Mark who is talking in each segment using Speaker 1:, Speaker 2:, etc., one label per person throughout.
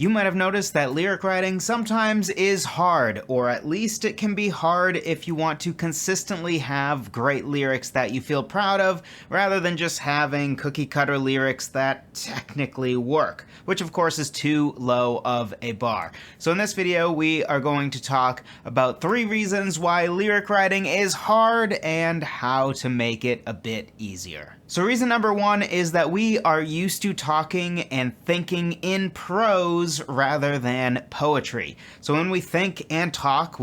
Speaker 1: You might have noticed that lyric writing sometimes is hard, or at least it can be hard if you want to consistently have great lyrics that you feel proud of, rather than just having cookie-cutter lyrics that technically work, which of course is too low of a bar. So in this video, we are going to talk about 3 reasons why lyric writing is hard and how to make it a bit easier. So reason number 1 is that we are used to talking and thinking in prose rather than poetry. So when we think and talk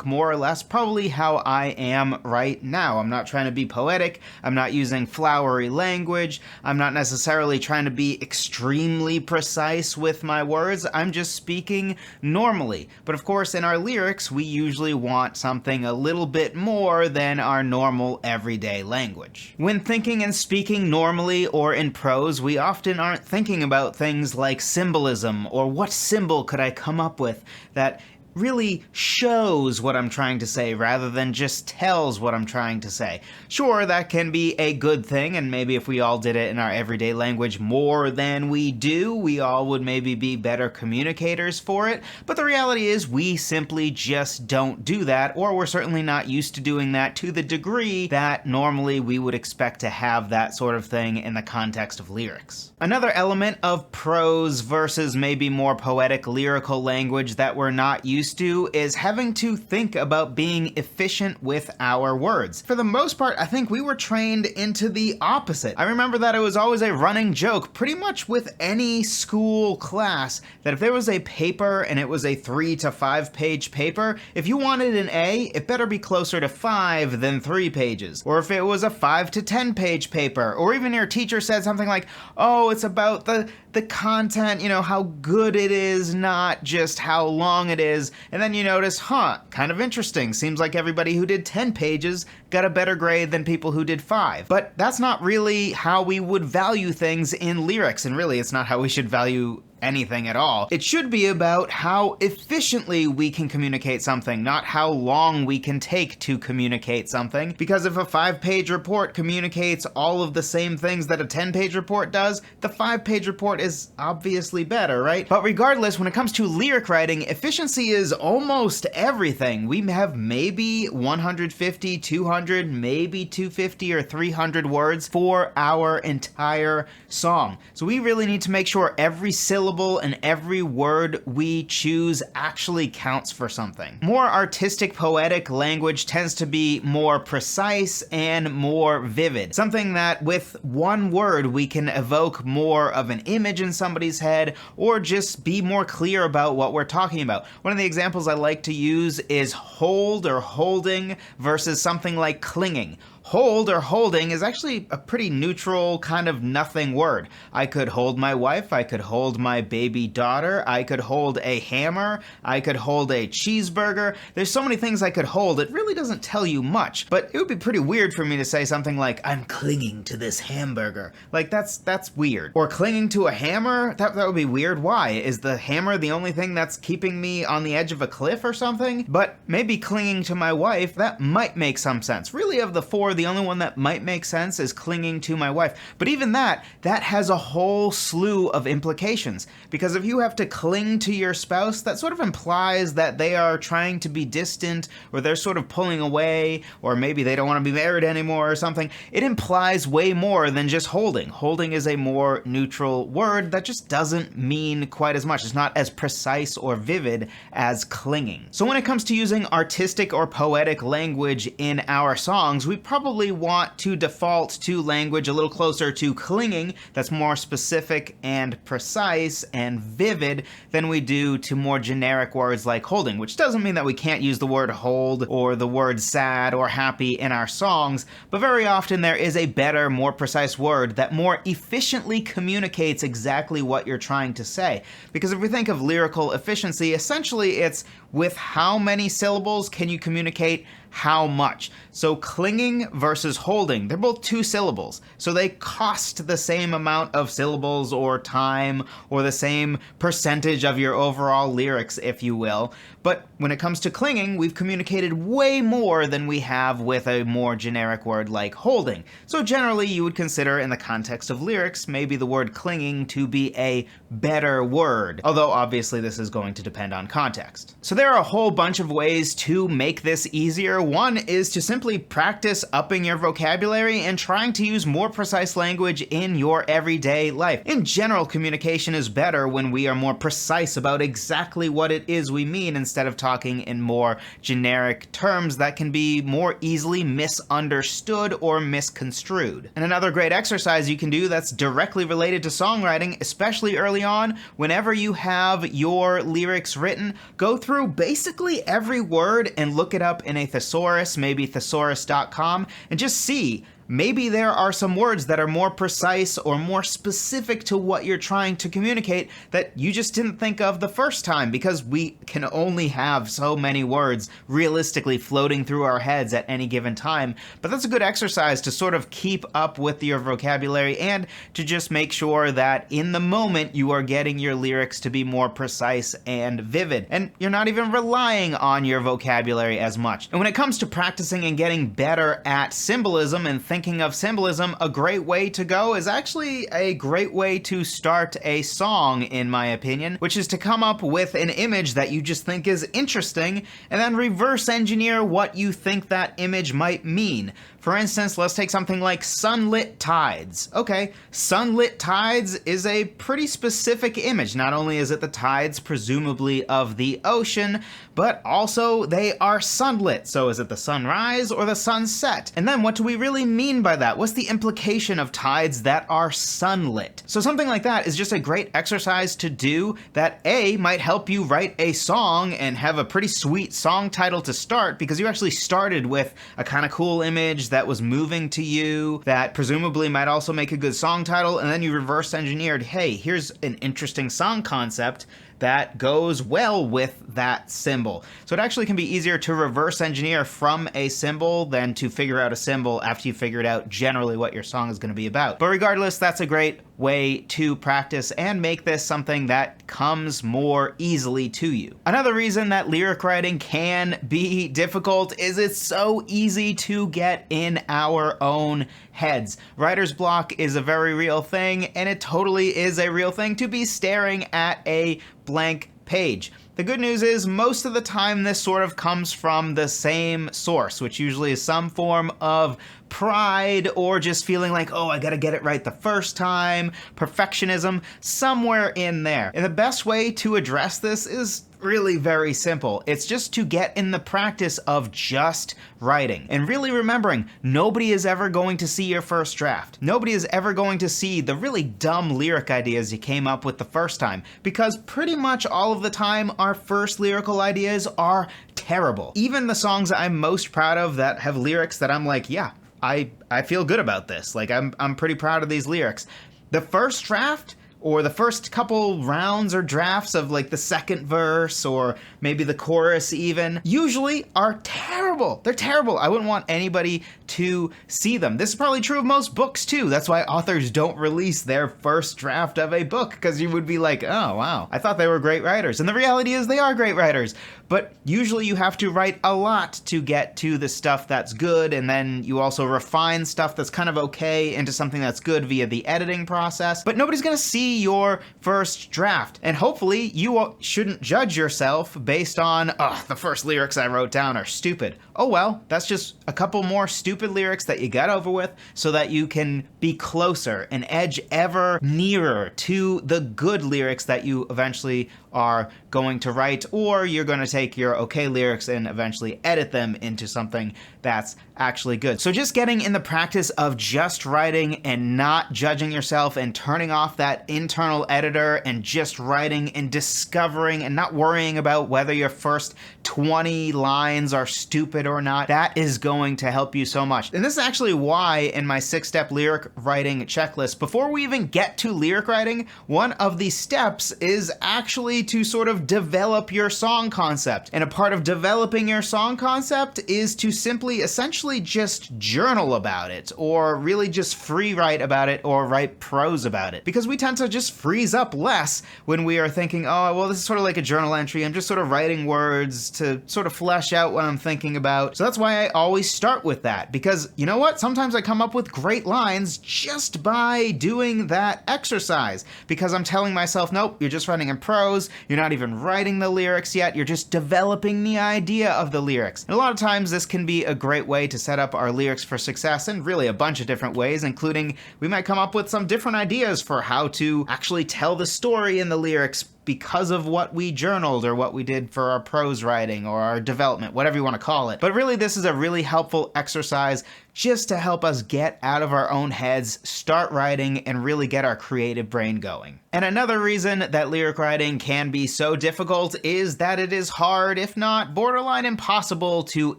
Speaker 1: more or less probably how I am right now. I'm not trying to be poetic, I'm not using flowery language, I'm not necessarily trying to be extremely precise with my words, I'm just speaking normally. But of course in our lyrics we usually want something a little bit more than our normal everyday language. When thinking and speaking normally or in prose, we often aren't thinking about things like symbolism or what symbol could I come up with that really shows what I'm trying to say rather than just tells what I'm trying to say. Sure, that can be a good thing, and maybe if we all did it in our everyday language more than we do, we all would maybe be better communicators for it, but the reality is we simply just don't do that, or we're certainly not used to doing that to the degree that normally we would expect to have that sort of thing in the context of lyrics. Another element of prose versus maybe more poetic lyrical language that we're not used to is having to think about being efficient with our words. For the most part, I think we were trained into the opposite. I remember that it was always a running joke pretty much with any school class that if there was a paper and it was a 3 to 5 page paper, if you wanted an A, it better be closer to 5 than 3 pages. Or if it was a 5 to 10 page paper, or even your teacher said something like, oh, it's about the content, you know, how good it is, not just how long it is. And then you notice, kind of interesting. Seems like everybody who did 10 pages got a better grade than people who did 5. But that's not really how we would value things in lyrics, and really it's not how we should value anything at all. It should be about how efficiently we can communicate something, not how long we can take to communicate something. Because if a 5-page report communicates all of the same things that a 10-page report does, the 5-page report is obviously better, right? But regardless, when it comes to lyric writing, efficiency is almost everything. We have maybe 150, 200, maybe 250 or 300 words for our entire song. So we really need to make sure every syllable and every word we choose actually counts for something. More artistic, poetic language tends to be more precise and more vivid. Something that with one word we can evoke more of an image in somebody's head or just be more clear about what we're talking about. One of the examples I like to use is hold or holding versus something like clinging. Hold or holding is actually a pretty neutral kind of nothing word. I could hold my wife, I could hold my baby daughter, I could hold a hammer, I could hold a cheeseburger. There's so many things I could hold, it really doesn't tell you much, but it would be pretty weird for me to say something like, I'm clinging to this hamburger. Like that's weird. Or clinging to a hammer? That would be weird. Why? Is the hammer the only thing that's keeping me on the edge of a cliff or something? But maybe clinging to my wife, that might make some sense. Really, of the 4, the only one that might make sense is clinging to my wife. But even that has a whole slew of implications. Because if you have to cling to your spouse, that sort of implies that they are trying to be distant, or they're sort of pulling away, or maybe they don't want to be married anymore or something. It implies way more than just holding. Holding is a more neutral word that just doesn't mean quite as much. It's not as precise or vivid as clinging. So when it comes to using artistic or poetic language in our songs, we probably want to default to language a little closer to clinging that's more specific and precise and vivid than we do to more generic words like holding, which doesn't mean that we can't use the word hold or the word sad or happy in our songs, but very often there is a better, more precise word that more efficiently communicates exactly what you're trying to say. Because if we think of lyrical efficiency, essentially it's with how many syllables can you communicate how much. So clinging versus holding, they're both 2 syllables. So they cost the same amount of syllables or time or the same percentage of your overall lyrics, if you will. But when it comes to clinging, we've communicated way more than we have with a more generic word like holding. So generally you would consider, in the context of lyrics, maybe the word clinging to be a better word. Although obviously this is going to depend on context. So there are a whole bunch of ways to make this easier. One is to simply practice upping your vocabulary and trying to use more precise language in your everyday life. In general, communication is better when we are more precise about exactly what it is we mean instead of talking in more generic terms that can be more easily misunderstood or misconstrued. And another great exercise you can do that's directly related to songwriting, especially early on, whenever you have your lyrics written, go through basically every word and look it up in a thesaurus, maybe thesaurus.com, and just see. Maybe there are some words that are more precise or more specific to what you're trying to communicate that you just didn't think of the first time, because we can only have so many words realistically floating through our heads at any given time. But that's a good exercise to sort of keep up with your vocabulary and to just make sure that in the moment you are getting your lyrics to be more precise and vivid, and you're not even relying on your vocabulary as much. And when it comes to practicing and getting better at symbolism and thinking of symbolism, a great way to go is actually a great way to start a song, in my opinion, which is to come up with an image that you just think is interesting and then reverse engineer what you think that image might mean. For instance, let's take something like sunlit tides. Okay, sunlit tides is a pretty specific image. Not only is it the tides, presumably of the ocean, but also they are sunlit. So is it the sunrise or the sunset? And then what do we really mean by that? What's the implication of tides that are sunlit? So something like that is just a great exercise to do that A, might help you write a song and have a pretty sweet song title to start, because you actually started with a kind of cool image that was moving to you, that presumably might also make a good song title, and then you reverse engineered, hey, here's an interesting song concept that goes well with that symbol. So it actually can be easier to reverse engineer from a symbol than to figure out a symbol after you figured out generally what your song is going to be about. But regardless, that's a great way to practice and make this something that comes more easily to you. Another reason that lyric writing can be difficult is it's so easy to get in our own heads. Writer's block is a very real thing, and it totally is a real thing to be staring at a blank page. The good news is most of the time this sort of comes from the same source, which usually is some form of pride or just feeling like, oh, I gotta get it right the first time, perfectionism, somewhere in there. And the best way to address this is really very simple. It's just to get in the practice of just writing and really remembering nobody is ever going to see your first draft. Nobody is ever going to see the really dumb lyric ideas you came up with the first time, because pretty much all of the time our first lyrical ideas are terrible. Even the songs I'm most proud of that have lyrics that I'm like, yeah, I feel good about this. Like I'm pretty proud of these lyrics. The first draft, or the first couple rounds or drafts of like the second verse or maybe the chorus even, usually are terrible. They're terrible. I wouldn't want anybody to see them. This is probably true of most books too. That's why authors don't release their first draft of a book, because you would be like, oh wow, I thought they were great writers. And the reality is they are great writers. But usually you have to write a lot to get to the stuff that's good, and then you also refine stuff that's kind of okay into something that's good via the editing process. But nobody's gonna see your first draft. And hopefully you shouldn't judge yourself based on, oh, the first lyrics I wrote down are stupid. Oh well, that's just a couple more stupid lyrics that you got over with so that you can be closer and edge ever nearer to the good lyrics that you eventually are going to write, or you're going to take your okay lyrics and eventually edit them into something that's actually good. So just getting in the practice of just writing and not judging yourself and turning off that internal editor and just writing and discovering and not worrying about whether your first 20 lines are stupid or not, that is going to help you so much. And this is actually why in my 6-step lyric writing checklist, before we even get to lyric writing, one of the steps is actually to sort of develop your song concept. And a part of developing your song concept is to simply essentially just journal about it, or really just free write about it, or write prose about it. Because we tend to just freeze up less when we are thinking, oh, well, this is sort of like a journal entry. I'm just sort of writing words to sort of flesh out what I'm thinking about. So that's why I always start with that, because you know what? Sometimes I come up with great lines just by doing that exercise, because I'm telling myself, nope, you're just writing in prose, you're not even writing the lyrics yet, you're just developing the idea of the lyrics. And a lot of times this can be a great way to set up our lyrics for success in really a bunch of different ways, including we might come up with some different ideas for how to actually tell the story in the lyrics because of what we journaled or what we did for our prose writing or our development, whatever you want to call it. But really, this is a really helpful exercise just to help us get out of our own heads, start writing, and really get our creative brain going. And another reason that lyric writing can be so difficult is that it is hard, if not borderline impossible, to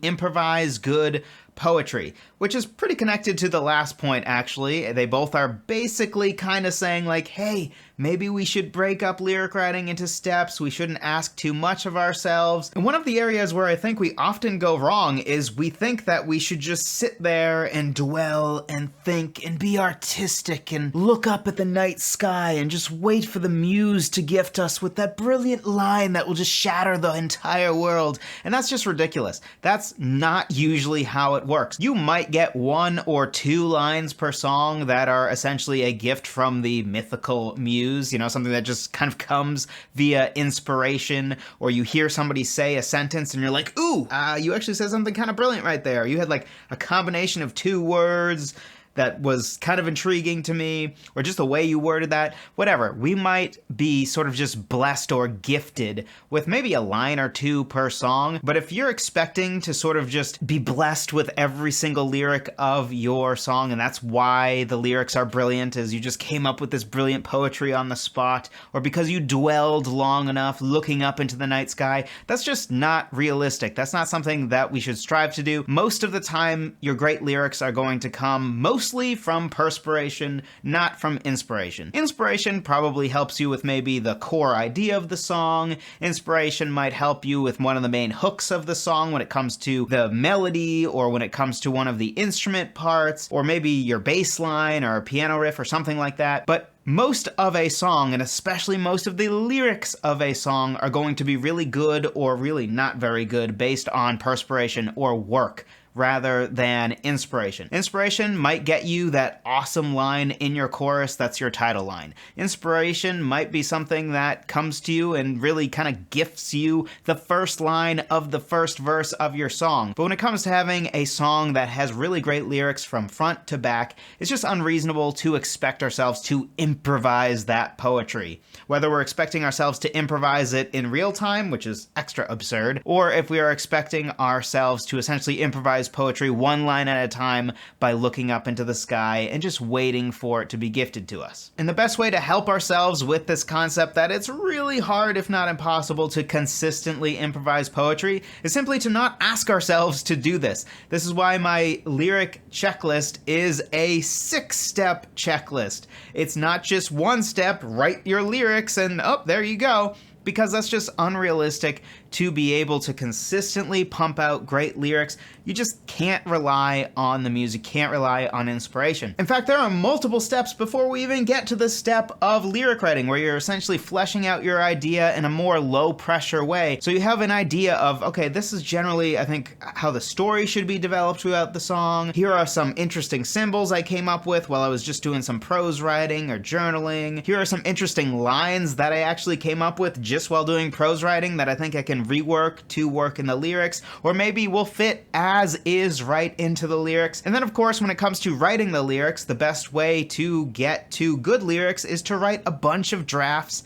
Speaker 1: improvise good poetry, which is pretty connected to the last point, actually. They both are basically kind of saying like, hey, maybe we should break up lyric writing into steps. We shouldn't ask too much of ourselves. And one of the areas where I think we often go wrong is we think that we should just sit there and dwell and think and be artistic and look up at the night sky and just wait for the muse to gift us with that brilliant line that will just shatter the entire world. And that's just ridiculous. That's not usually how it works. You might get 1 or 2 lines per song that are essentially a gift from the mythical muse, you know, something that just kind of comes via inspiration, or you hear somebody say a sentence and you're like, ooh, you actually said something kind of brilliant right there. You had like a combination of 2 words that was kind of intriguing to me, or just the way you worded that, whatever. We might be sort of just blessed or gifted with maybe a line or 2 per song, but if you're expecting to sort of just be blessed with every single lyric of your song, and that's why the lyrics are brilliant, is you just came up with this brilliant poetry on the spot, or because you dwelled long enough looking up into the night sky, that's just not realistic. That's not something that we should strive to do. Most of the time, your great lyrics are going to come mostly from perspiration, not from inspiration. Inspiration probably helps you with maybe the core idea of the song. Inspiration might help you with one of the main hooks of the song when it comes to the melody, or when it comes to one of the instrument parts, or maybe your bass line or a piano riff or something like that. But most of a song, and especially most of the lyrics of a song, are going to be really good or really not very good based on perspiration or work, rather than inspiration. Inspiration might get you that awesome line in your chorus that's your title line. Inspiration might be something that comes to you and really kind of gifts you the first line of the first verse of your song. But when it comes to having a song that has really great lyrics from front to back, it's just unreasonable to expect ourselves to improvise that poetry. Whether we're expecting ourselves to improvise it in real time, which is extra absurd, or if we are expecting ourselves to essentially improvise poetry 1 line at a time by looking up into the sky and just waiting for it to be gifted to us. And the best way to help ourselves with this concept that it's really hard, if not impossible, to consistently improvise poetry is simply to not ask ourselves to do this. This is why my lyric checklist is a 6-step checklist. It's not just 1 step, write your lyrics and there you go, because that's just unrealistic to be able to consistently pump out great lyrics. You just can't rely on the music, can't rely on inspiration. In fact, there are multiple steps before we even get to the step of lyric writing, where you're essentially fleshing out your idea in a more low pressure way. So you have an idea of, okay, this is generally, I think, how the story should be developed throughout the song. Here are some interesting symbols I came up with while I was just doing some prose writing or journaling. Here are some interesting lines that I actually came up with just while doing prose writing that I think I can rework to work in the lyrics, or maybe will fit as is right into the lyrics. And then of course, when it comes to writing the lyrics, the best way to get to good lyrics is to write a bunch of drafts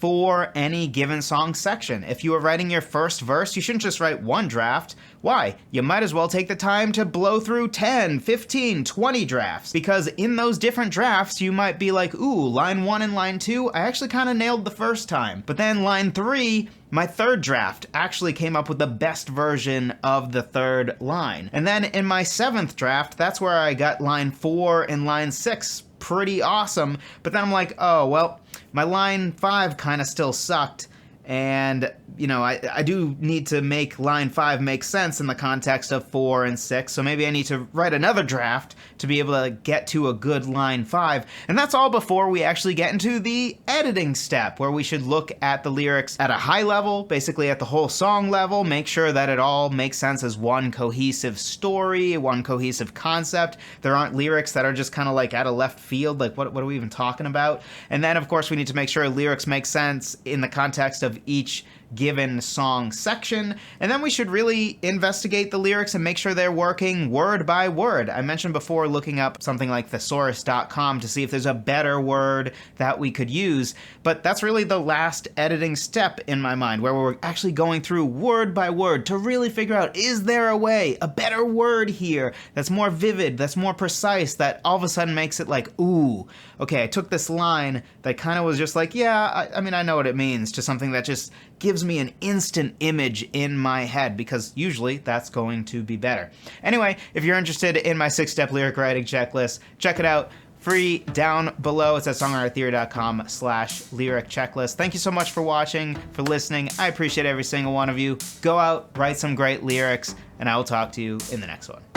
Speaker 1: for any given song section. If you are writing your first verse, you shouldn't just write one draft. Why? You might as well take the time to blow through 10, 15, 20 drafts, because in those different drafts, you might be like, ooh, line 1 and line 2, I actually kind of nailed the first time. But then line 3, my third draft actually came up with the best version of the third line. And then in my 7th draft, that's where I got line 4 and line 6 pretty awesome. But then I'm like, oh, well, my line 5 kind of still sucked. And, you know, I do need to make line 5 make sense in the context of 4 and 6, so maybe I need to write another draft to be able to get to a good line 5. And that's all before we actually get into the editing step, where we should look at the lyrics at a high level, basically at the whole song level, make sure that it all makes sense as one cohesive story, one cohesive concept. There aren't lyrics that are just kind of like out of left field, like what are we even talking about? And then, of course, we need to make sure lyrics make sense in the context of each given song section, and then we should really investigate the lyrics and make sure they're working word by word. I mentioned before looking up something like thesaurus.com to see if there's a better word that we could use, but that's really the last editing step in my mind, where we're actually going through word by word to really figure out, is there a way, a better word here that's more vivid, that's more precise, that all of a sudden makes it like, ooh, okay, I took this line that kind of was just like, yeah, I mean, I know what it means, to something that just gives me an instant image in my head, because usually that's going to be better. Anyway, if you're interested in my 6-step lyric writing checklist, check it out. Free down below. It's at songwritertheory.com/lyric checklist. Thank you so much for watching, for listening. I appreciate every single one of you. Go out, write some great lyrics, and I will talk to you in the next one.